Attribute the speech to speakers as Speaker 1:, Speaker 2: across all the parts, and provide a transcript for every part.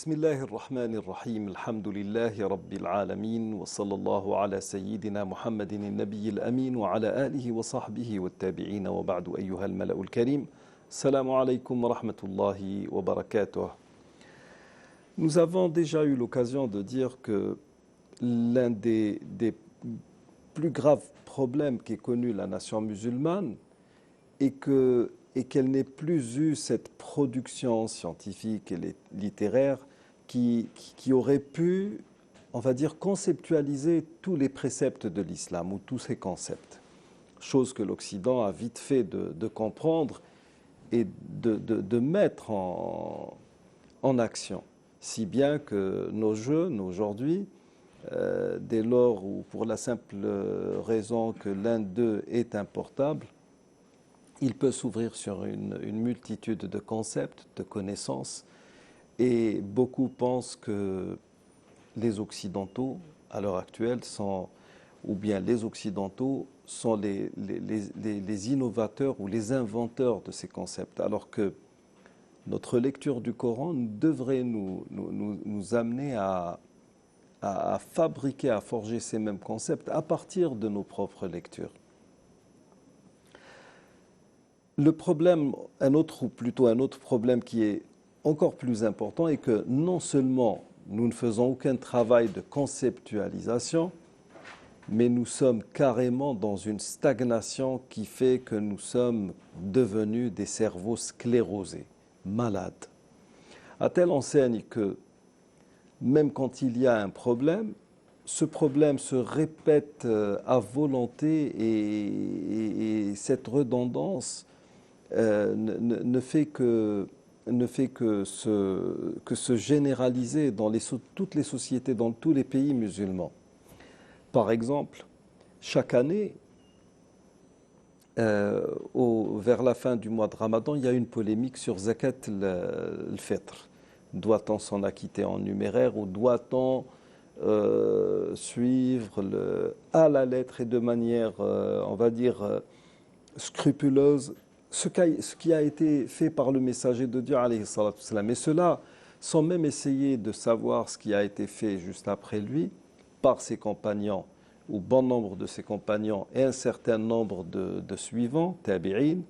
Speaker 1: بسم الله الرحمن الرحيم الحمد لله رب العالمين وصلى الله على سيدنا محمد النبي الأمين وعلى آله وصحبه والتابعين وبعد أيها الملأ الكريم السلام عليكم ورحمة الله وبركاته. Nous avons déjà eu l'occasion de dire que l'un des plus graves problèmes qu'ait connu la nation musulmane est qu'elle n'ait plus eu cette production scientifique et littéraire qui aurait pu, on va dire, conceptualiser tous les préceptes de l'islam ou tous ces concepts. Chose que l'Occident a vite fait de comprendre et de mettre en action. Si bien que nos jeunes aujourd'hui, dès lors où pour la simple raison que l'un d'eux est un portable, il peut s'ouvrir sur une multitude de concepts, de connaissances, et beaucoup pensent que les Occidentaux, à l'heure actuelle, les Occidentaux sont les innovateurs ou les inventeurs de ces concepts, alors que notre lecture du Coran devrait nous amener à fabriquer, à forger ces mêmes concepts à partir de nos propres lectures. Le problème, un autre problème qui est encore plus important est que non seulement nous ne faisons aucun travail de conceptualisation, mais nous sommes carrément dans une stagnation qui fait que nous sommes devenus des cerveaux sclérosés, malades. À telle enseigne que même quand il y a un problème, ce problème se répète à volonté et cette redondance ne fait que se généraliser dans toutes les sociétés, dans tous les pays musulmans. Par exemple, chaque année, vers la fin du mois de Ramadan, il y a une polémique sur Zakat al-Fitr. Doit-on s'en acquitter en numéraire ou doit-on suivre à la lettre et de manière, on va dire, scrupuleuse ce qui a été fait par le messager de Dieu, alayhi salatu wassalam. Et cela, sans même essayer de savoir ce qui a été fait juste après lui, par ses compagnons, ou bon nombre de ses compagnons, et un certain nombre de suivants, tabi'in,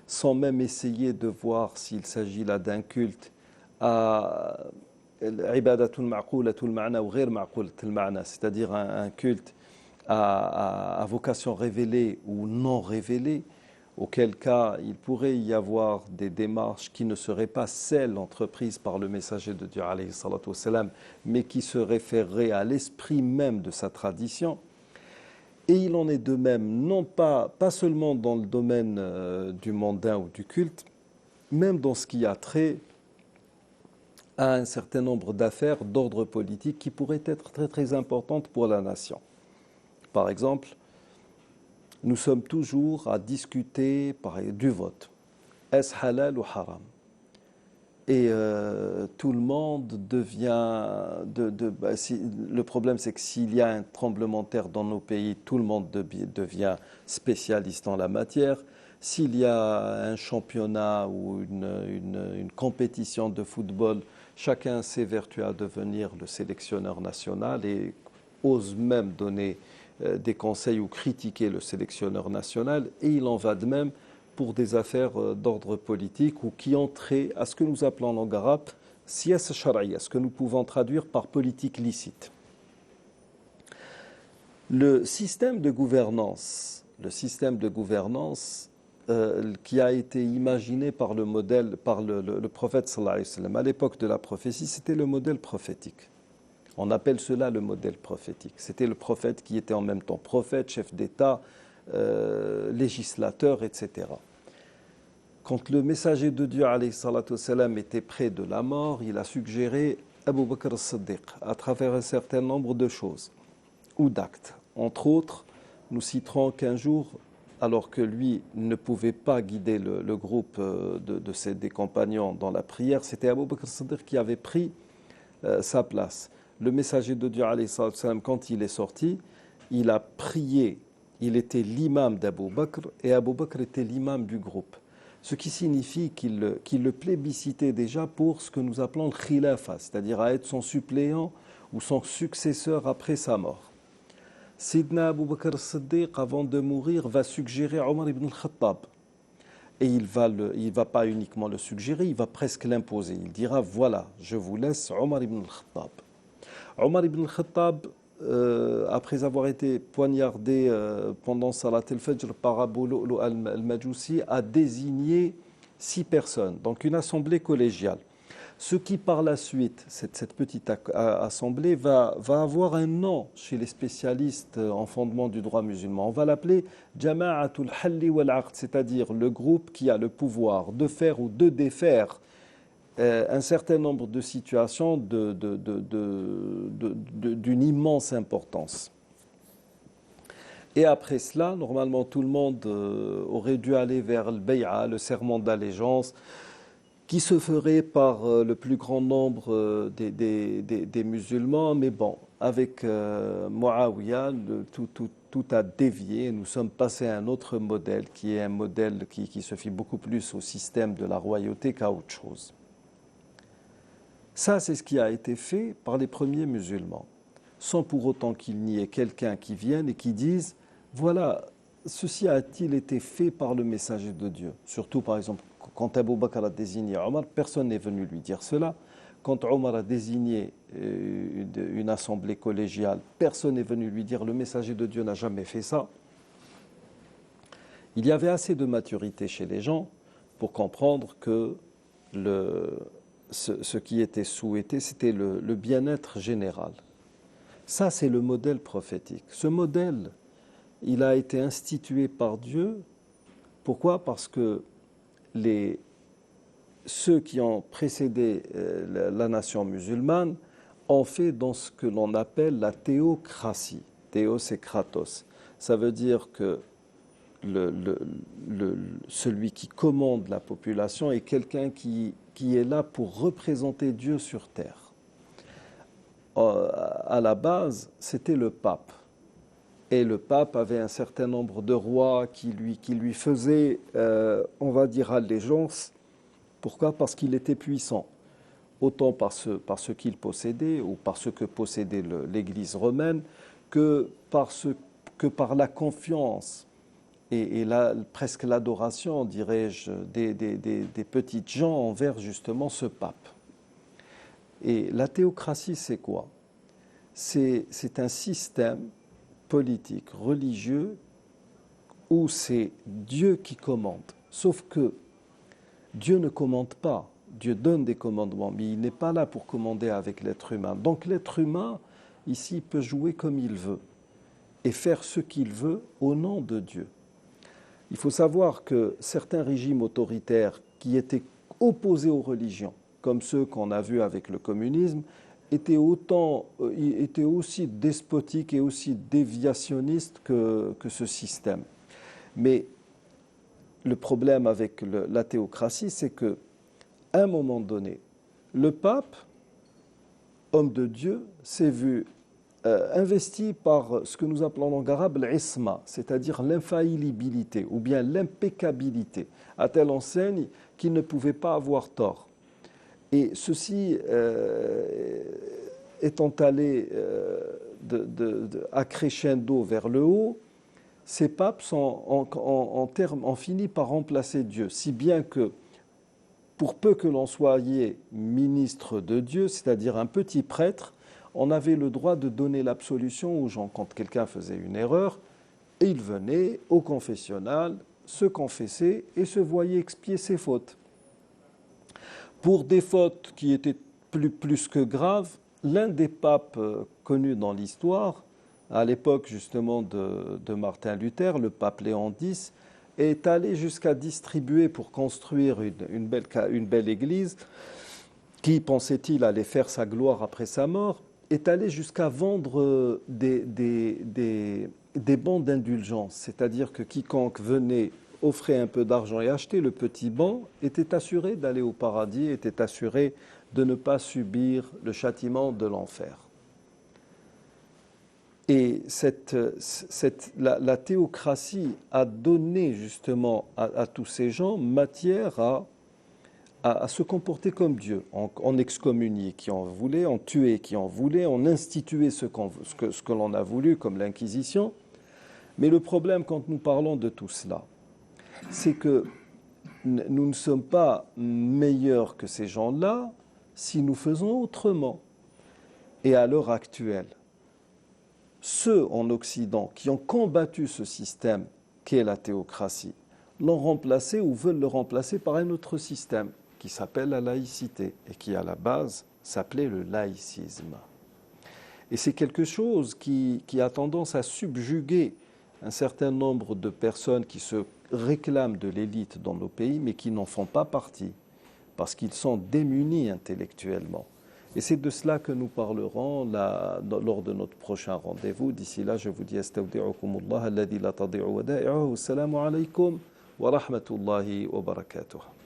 Speaker 1: sans même essayer de voir s'il s'agit là d'un culte à ibadatul ma'qulatul ma'na ou ghayr ma'qulatul ma'na, c'est-à-dire un culte à vocation révélée ou non révélée, auquel cas il pourrait y avoir des démarches qui ne seraient pas celles entreprises par le messager de Dieu, alayhi salatu wassalam, mais qui se référeraient à l'esprit même de sa tradition. Et il en est de même, non pas seulement dans le domaine du mondain ou du culte, même dans ce qui a trait à un certain nombre d'affaires d'ordre politique qui pourraient être très très importantes pour la nation. Par exemple, nous sommes toujours à discuter du vote. Est-ce halal ou haram? Et tout le monde devient... le problème, c'est que s'il y a un tremblement de terre dans nos pays, tout le monde devient spécialiste en la matière. S'il y a un championnat ou une compétition de football, chacun s'évertue à devenir le sélectionneur national et ose même donner des conseils ou critiquer le sélectionneur national, et il en va de même pour des affaires d'ordre politique ou qui ont trait à ce que nous appelons en langue arabe siyasa shar'iyya, ce que nous pouvons traduire par politique licite. Le système de gouvernance qui a été imaginé par le prophète sallallahu alayhi wa sallam à l'époque de la prophétie, c'était le modèle prophétique. On appelle cela le modèle prophétique. C'était le prophète qui était en même temps prophète, chef d'État, législateur, etc. Quand le messager de Dieu, alayhi salatu wassalam, était près de la mort, il a suggéré Abu Bakr as-Siddiq à travers un certain nombre de choses ou d'actes. Entre autres, nous citerons qu'un jour, alors que lui ne pouvait pas guider le groupe des compagnons dans la prière, c'était Abu Bakr as-Siddiq qui avait pris sa place. Le messager de Dieu, alayhi salatu wassalam, quand il est sorti, il a prié. Il était l'imam d'Abu Bakr et Abu Bakr était l'imam du groupe. ce qui signifie qu'il le plébiscitait déjà pour ce que nous appelons le khilafa, c'est-à-dire à être son suppléant ou son successeur après sa mort. Sidna Abu Bakr as-Siddiq, avant de mourir, va suggérer Omar ibn al-Khattab. Et il va pas uniquement le suggérer, il va presque l'imposer. Il dira, voilà, je vous laisse Omar ibn al-Khattab. Omar ibn al-Khattab, après avoir été poignardé pendant Salat al-Fajr par Abu Lu'lu' al-Majusi, a désigné 6 personnes, donc une assemblée collégiale. Ce qui par la suite, cette petite assemblée, va avoir un nom chez les spécialistes en fondement du droit musulman. On va l'appeler Jama'atul Halli wal Aqd, c'est-à-dire le groupe qui a le pouvoir de faire ou de défaire un certain nombre de situations d'une immense importance. Et après cela, normalement, tout le monde aurait dû aller vers le bay'a, le serment d'allégeance, qui se ferait par le plus grand nombre des musulmans. Mais bon, avec Muawiyah, tout a dévié. Nous sommes passés à un autre modèle, qui est un modèle qui se fie beaucoup plus au système de la royauté qu'à autre chose. Ça, c'est ce qui a été fait par les premiers musulmans, sans pour autant qu'il n'y ait quelqu'un qui vienne et qui dise, voilà, ceci a-t-il été fait par le messager de Dieu. Surtout, par exemple, quand Abu Bakr a désigné Omar, personne n'est venu lui dire cela. Quand Omar a désigné une assemblée collégiale, personne n'est venu lui dire, le messager de Dieu n'a jamais fait ça. Il y avait assez de maturité chez les gens pour comprendre que ce qui était souhaité, c'était le bien-être général. Ça, c'est le modèle prophétique. Ce modèle, il a été institué par Dieu. Pourquoi ? Parce que ceux qui ont précédé la nation musulmane ont fait dans ce que l'on appelle la théocratie. Théo, c'est kratos. Ça veut dire que celui qui commande la population est quelqu'un qui est là pour représenter Dieu sur terre. À la base, c'était le pape. Et le pape avait un certain nombre de rois qui lui faisaient, on va dire, allégeance. Pourquoi ? Parce qu'il était puissant. Autant par ce qu'il possédait ou par ce que possédait l'Église romaine que par la confiance et presque l'adoration, dirais-je, des petites gens envers justement ce pape. Et la théocratie, c'est quoi ? C'est un système politique, religieux, où c'est Dieu qui commande. Sauf que Dieu ne commande pas, Dieu donne des commandements, mais il n'est pas là pour commander avec l'être humain. Donc l'être humain, ici, peut jouer comme il veut et faire ce qu'il veut au nom de Dieu. Il faut savoir que certains régimes autoritaires qui étaient opposés aux religions, comme ceux qu'on a vus avec le communisme, étaient aussi despotiques et aussi déviationnistes que ce système. Mais le problème avec la théocratie, c'est qu'à un moment donné, le pape, homme de Dieu, s'est vu investi par ce que nous appelons en arabe l'isma, c'est-à-dire l'infaillibilité ou bien l'impeccabilité, à telle enseigne qu'il ne pouvait pas avoir tort. Et ceci étant allé à crescendo vers le haut, ces papes ont fini par remplacer Dieu, si bien que pour peu que l'on soit ministre de Dieu, c'est-à-dire un petit prêtre, on avait le droit de donner l'absolution aux gens quand quelqu'un faisait une erreur, et il venait au confessionnal, se confessait et se voyait expier ses fautes. Pour des fautes qui étaient plus que graves, l'un des papes connus dans l'histoire, à l'époque justement de Martin Luther, le pape Léon X, est allé jusqu'à distribuer pour construire une belle église qui, pensait-il, allait faire sa gloire après sa mort, est allé jusqu'à vendre des bans d'indulgence, c'est-à-dire que quiconque venait offrait un peu d'argent et achetait le petit ban était assuré d'aller au paradis, était assuré de ne pas subir le châtiment de l'enfer. Et la théocratie a donné justement à tous ces gens matière à se comporter comme Dieu, en excommunier qui en voulait, en tuer qui en voulait, en instituer ce que l'on a voulu, comme l'Inquisition. Mais le problème quand nous parlons de tout cela, c'est que nous ne sommes pas meilleurs que ces gens-là si nous faisons autrement. Et à l'heure actuelle, ceux en Occident qui ont combattu ce système qu'est la théocratie l'ont remplacé ou veulent le remplacer par un autre système qui s'appelle la laïcité et qui à la base s'appelait le laïcisme. Et c'est quelque chose qui a tendance à subjuguer un certain nombre de personnes qui se réclament de l'élite dans nos pays mais qui n'en font pas partie parce qu'ils sont démunis intellectuellement. Et c'est de cela que nous parlerons lors de notre prochain rendez-vous. D'ici là, je vous dis astawdi'ukumullah alladhi la tadi'u wada'i'uhu. Assalamu alaykum wa rahmatullahi wa barakatuh.